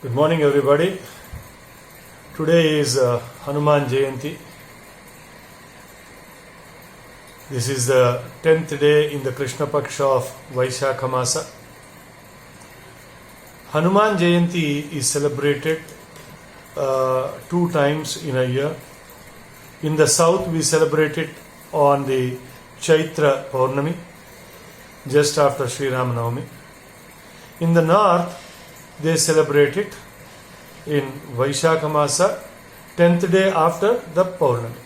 Good morning, everybody. Today is Hanuman Jayanthi. This is the 10th day in the Krishna Paksha of Vaishakha Masa. Hanuman Jayanthi is celebrated 2 times in a year. In the south, we celebrate it on the Chaitra Purnami, just after Sri Rama Navami. In the north, they celebrate it in Vaishakha Masa, 10th day after the Purnami.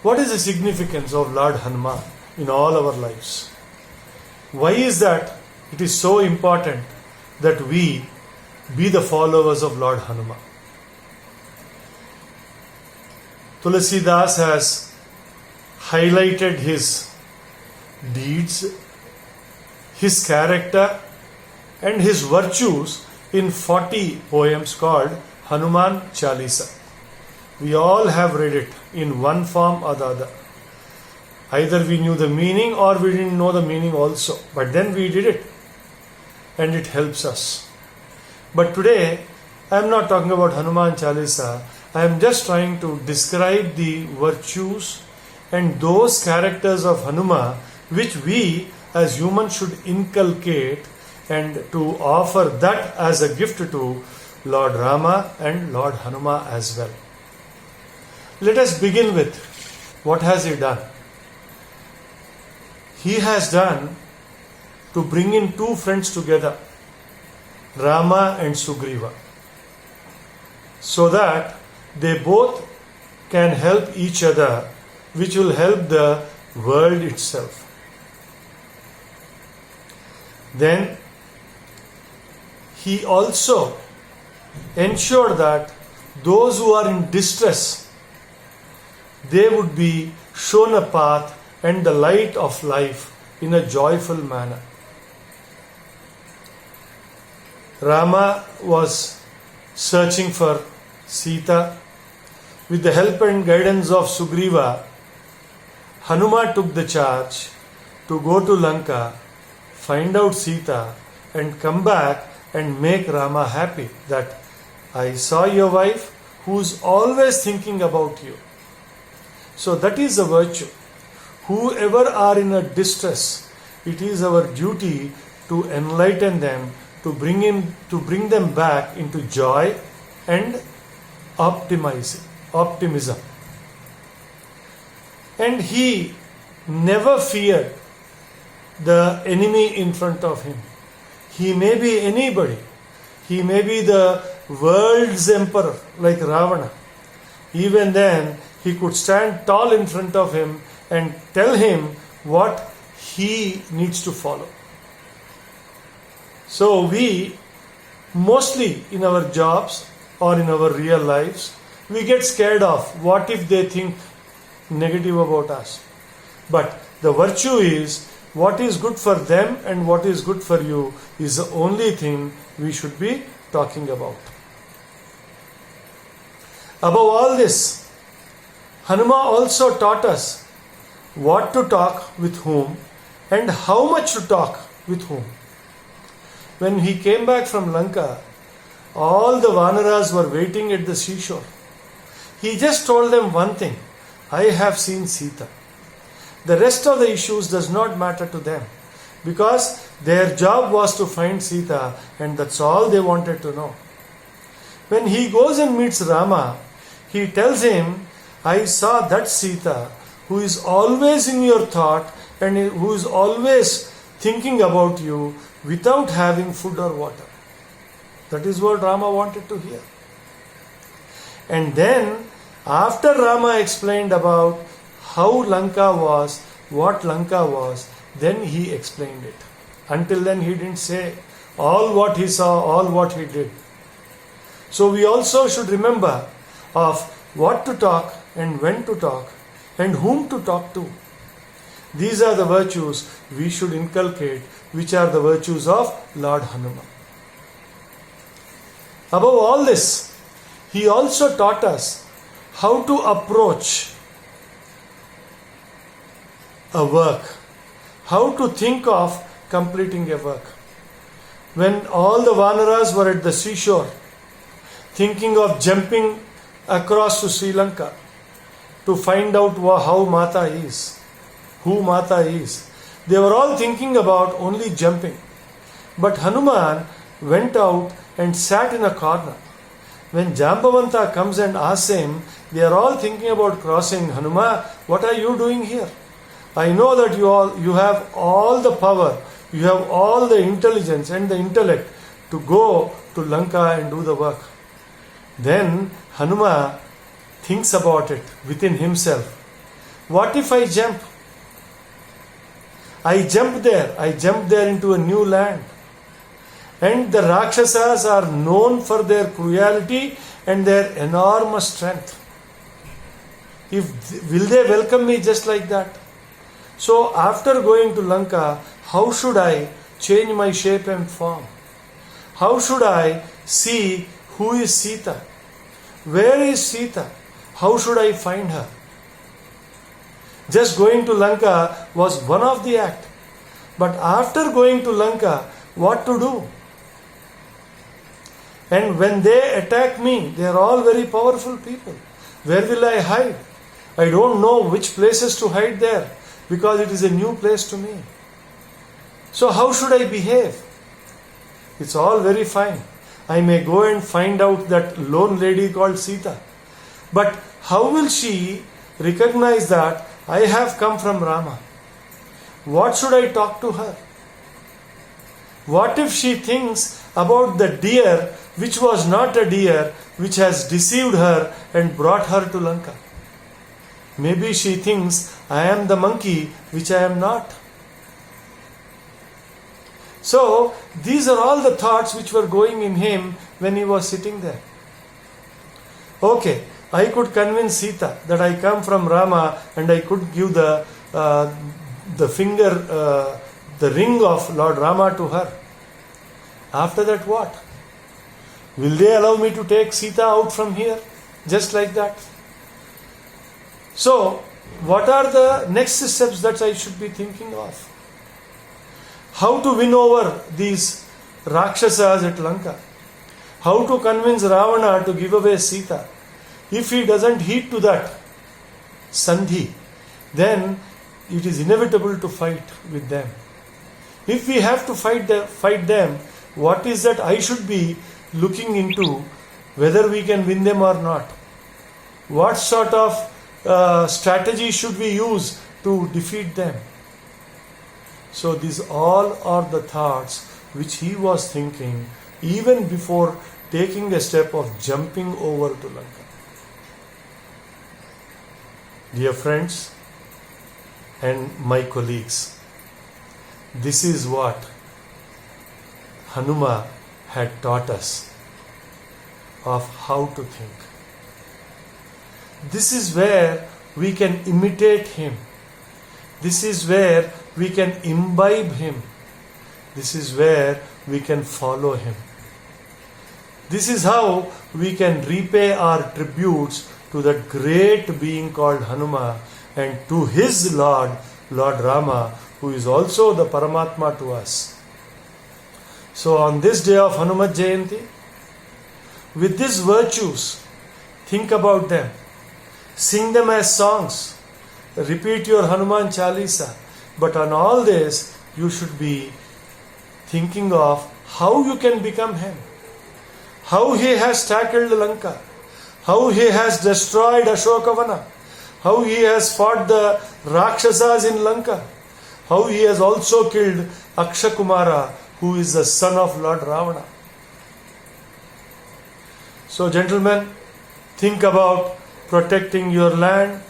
What is the significance of Lord Hanuman in all our lives? Why is that it is so important that we be the followers of Lord Hanuman? Tulsidas has highlighted his deeds, his character and his virtues in 40 poems called Hanuman Chalisa. We all have read it in one form or the other. Either we knew the meaning or we didn't know the meaning also. But then we did it and it helps us. But today I am not talking about Hanuman Chalisa. I am just trying to describe the virtues and those characters of Hanuma which we as humans should inculcate and to offer that as a gift to Lord Rama and Lord Hanuma as well. Let us begin with what has he done. He has done to bring in 2 friends together, Rama and Sugriva, so that they both can help each other, which will help the world itself. Then he also ensured that those who are in distress, they would be shown a path and the light of life in a joyful manner. Rama was searching for Sita. With the help and guidance of Sugriva, Hanuma took the charge to go to Lanka, find out Sita and come back and make Rama happy that I saw your wife who's always thinking about you. So that is a virtue. Whoever are in a distress, it is our duty to enlighten them, to bring them back into joy and optimism. And he never feared the enemy in front of him. He may be anybody. He may be the world's emperor like Ravana. Even then, he could stand tall in front of him and tell him what he needs to follow. So we, mostly in our jobs or in our real lives, we get scared of what if they think negative about us. But the virtue is what is good for them and what is good for you is the only thing we should be talking about. Above all this, Hanuma also taught us what to talk with whom and how much to talk with whom. When he came back from Lanka, all the Vanaras were waiting at the seashore. He just told them one thing, I have seen Sita. The rest of the issues does not matter to them because their job was to find Sita and that's all they wanted to know. When he goes and meets Rama, he tells him, I saw that Sita who is always in your thought and who is always thinking about you without having food or water. That is what Rama wanted to hear. And then after Rama explained about how Lanka was, what Lanka was, then he explained it. Until then he didn't say all what he saw, all what he did. So we also should remember of what to talk and when to talk and whom to talk to. These are the virtues we should inculcate, which are the virtues of Lord Hanuman. Above all this, he also taught us how to approach a work, how to think of completing a work. when all the Vanaras were at the seashore, thinking of jumping across to Sri Lanka to find out how Mata is, who Mata is. They were all thinking about only jumping. But Hanuman went out and sat in a corner. When Jambavanta comes and asks him, they are all thinking about crossing. Hanuma, what are you doing here? I know that you have all the power, you have all the intelligence and the intellect to go to Lanka and do the work. Then Hanuma thinks about it within himself. What if I jump? I jump there into a new land. And the Rakshasas are known for their cruelty and their enormous strength. Will they welcome me just like that? So after going to Lanka, how should I change my shape and form? How should I see who is Sita? Where is Sita? How should I find her? Just going to Lanka was one of the act. But after going to Lanka, what to do? And when they attack me, they are all very powerful people. Where will I hide? I don't know which places to hide there because it is a new place to me. So how should I behave? It's all very fine. I may go and find out that lone lady called Sita. But how will she recognize that I have come from Rama? What should I talk to her? What if she thinks about the deer which was not a deer, which has deceived her and brought her to Lanka? Maybe she thinks I am the monkey which I am not. So these are all the thoughts which were going in him when he was sitting there. Okay, I could convince Sita that I come from Rama and I could give the ring of Lord Rama to her. After that what? Will they allow me to take Sita out from here? Just like that. So, what are the next steps that I should be thinking of? How to win over these Rakshasas at Lanka? How to convince Ravana to give away Sita? If he doesn't heed to that Sandhi, then it is inevitable to fight with them. If we have to fight them, what is that I should be looking into, whether we can win them or not? What sort of strategy should we use to defeat them? So these all are the thoughts which he was thinking even before taking a step of jumping over to Lanka. Dear friends and my colleagues, this is what Hanuma had taught us of how to think. This is where we can imitate him. This is where we can imbibe him. This is where we can follow him. This is how we can repay our tributes to that great being called Hanuma and to his Lord, Lord Rama, who is also the Paramatma to us. So on this day of Hanuman Jayanti, with these virtues, think about them. Sing them as songs. Repeat your Hanuman Chalisa. But on all this, you should be thinking of how you can become him. How he has tackled Lanka. How he has destroyed Ashokavana. How he has fought the Rakshasas in Lanka. How he has also killed Akshakumara, who is the son of Lord Ravana. So gentlemen, think about protecting your land,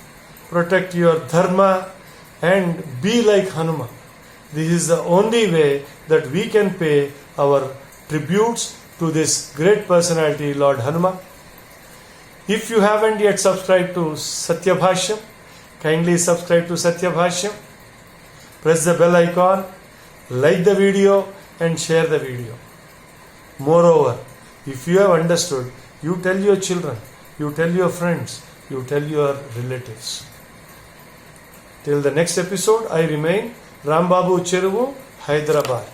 protect your dharma, and be like Hanuma. This is the only way that we can pay our tributes to this great personality, Lord Hanuma. If you haven't yet subscribed to Satya Bhashyam, kindly subscribe to Satya Bhashyam. Press the bell icon, like the video, and share the video. Moreover, if you have understood, you tell your children, you tell your friends, you tell your relatives. Till the next episode, I remain Rambabu, Cheruvu, Hyderabad.